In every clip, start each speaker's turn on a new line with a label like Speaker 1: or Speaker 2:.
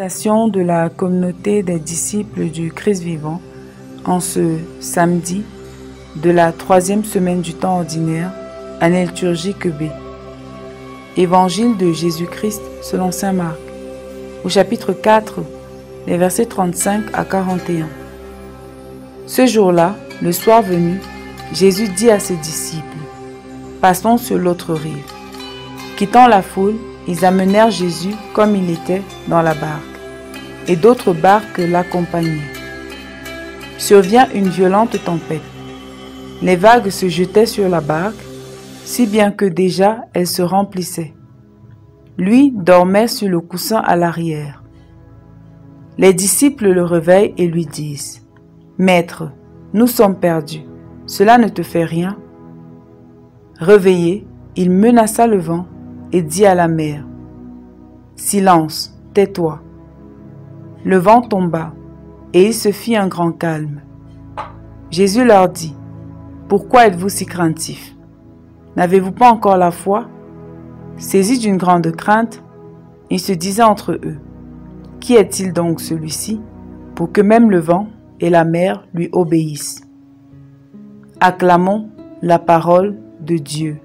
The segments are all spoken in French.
Speaker 1: Méditation de la communauté des disciples du Christ vivant en ce samedi de la 3e semaine du temps ordinaire, année liturgique B. Évangile de Jésus-Christ selon saint Marc, au chapitre 4, les versets 35 à 41. Ce jour-là, le soir venu, Jésus dit à ses disciples: « Passons sur l'autre rive. » Quittant la foule, ils amenèrent Jésus comme il était dans la barque, et d'autres barques l'accompagnaient. Survient une violente tempête. Les vagues se jetaient sur la barque, si bien que déjà elle se remplissait. Lui dormait sur le coussin à l'arrière. Les disciples le réveillent et lui disent: « Maître, nous sommes perdus, cela ne te fait rien ?» Réveillé, il menaça le vent et dit à la mer: « Silence, tais-toi. » Le vent tomba, et il se fit un grand calme. Jésus leur dit: « Pourquoi êtes-vous si craintifs? N'avez-vous pas encore la foi ?» Saisis d'une grande crainte, ils se disaient entre eux: « Qui est-il donc celui-ci, pour que même le vent et la mer lui obéissent ?» Acclamons la parole de Dieu.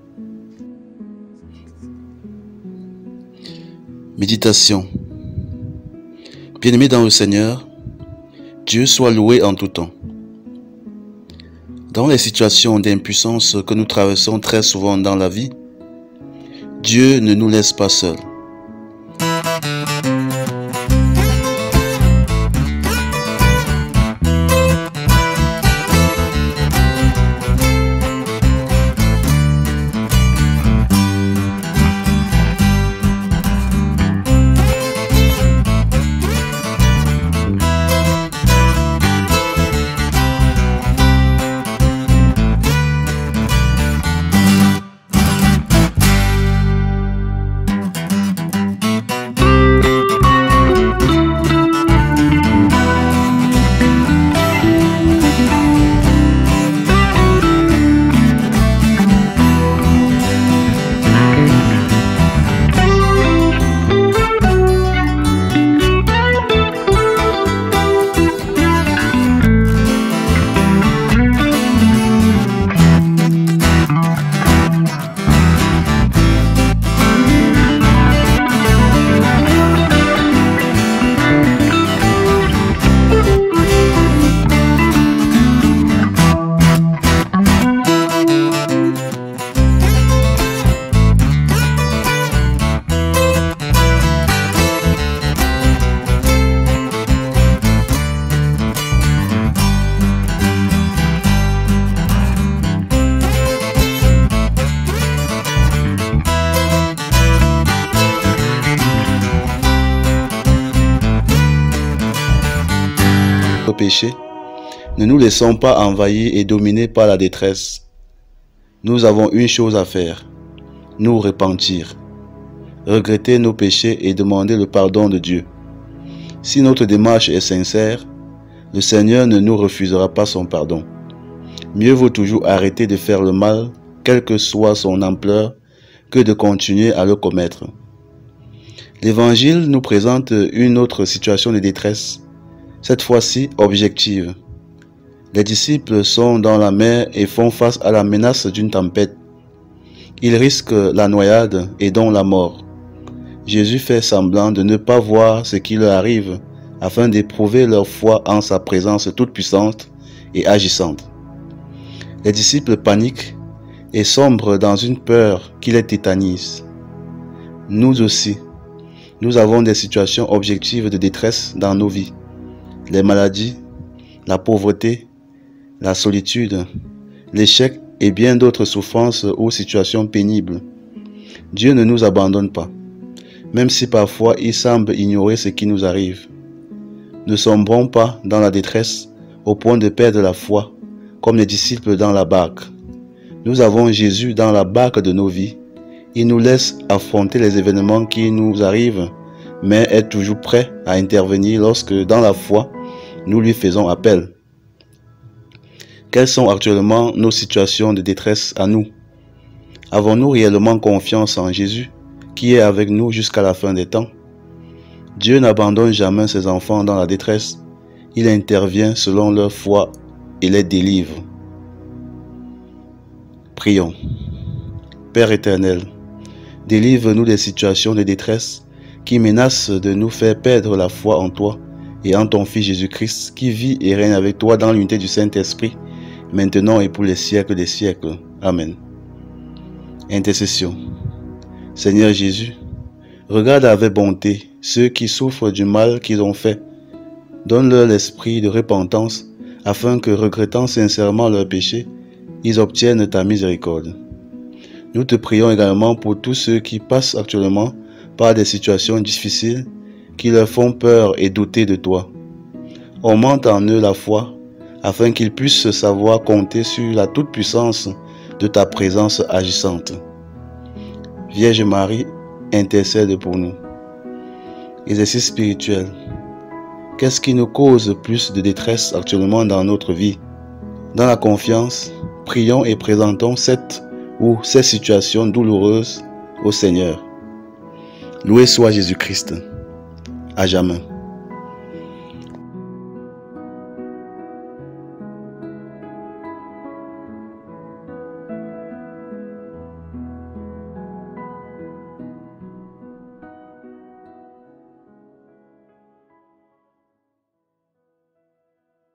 Speaker 2: Méditation. Bien-aimés dans le Seigneur, Dieu soit loué en tout temps. Dans les situations d'impuissance que nous traversons très souvent dans la vie, Dieu ne nous laisse pas seuls. Péché, ne nous laissons pas envahir et dominer par la détresse. Nous avons une chose à faire: nous repentir, regretter nos péchés et demander le pardon de Dieu. Si notre démarche est sincère, le Seigneur ne nous refusera pas son pardon. Mieux vaut toujours arrêter de faire le mal, quelle que soit son ampleur, que de continuer à le commettre. L'Évangile nous présente une autre situation de détresse, cette fois-ci objective. Les disciples sont dans la mer et font face à la menace d'une tempête. Ils risquent la noyade et donc la mort. Jésus fait semblant de ne pas voir ce qui leur arrive afin d'éprouver leur foi en sa présence toute puissante et agissante. Les disciples paniquent et sombrent dans une peur qui les tétanise. Nous aussi, nous avons des situations objectives de détresse dans nos vies. Les maladies, la pauvreté, la solitude, l'échec et bien d'autres souffrances ou situations pénibles. Dieu ne nous abandonne pas, même si parfois il semble ignorer ce qui nous arrive. Ne sombrons pas dans la détresse au point de perdre la foi, comme les disciples dans la barque. Nous avons Jésus dans la barque de nos vies. Il nous laisse affronter les événements qui nous arrivent, mais est toujours prêt à intervenir lorsque, dans la foi, nous lui faisons appel. Quelles sont actuellement nos situations de détresse à nous? Avons-nous réellement confiance en Jésus qui est avec nous jusqu'à la fin des temps? Dieu n'abandonne jamais ses enfants dans la détresse. Il intervient selon leur foi et les délivre. Prions. Père éternel, délivre-nous des situations de détresse qui menacent de nous faire perdre la foi en toi et en ton Fils Jésus-Christ qui vit et règne avec toi dans l'unité du Saint-Esprit, maintenant et pour les siècles des siècles. Amen. Intercession. Seigneur Jésus, regarde avec bonté ceux qui souffrent du mal qu'ils ont fait. Donne-leur l'esprit de repentance afin que, regrettant sincèrement leurs péchés, ils obtiennent ta miséricorde. Nous te prions également pour tous ceux qui passent actuellement par des situations difficiles qui leur font peur et douter de toi. Augmente en eux la foi afin qu'ils puissent savoir compter sur la toute-puissance de ta présence agissante. Vierge Marie, intercède pour nous. Exercice spirituel. Qu'est-ce qui nous cause plus de détresse actuellement dans notre vie? Dans la confiance, prions et présentons cette ou ces situations douloureuses au Seigneur. Loué soit Jésus-Christ, à jamais.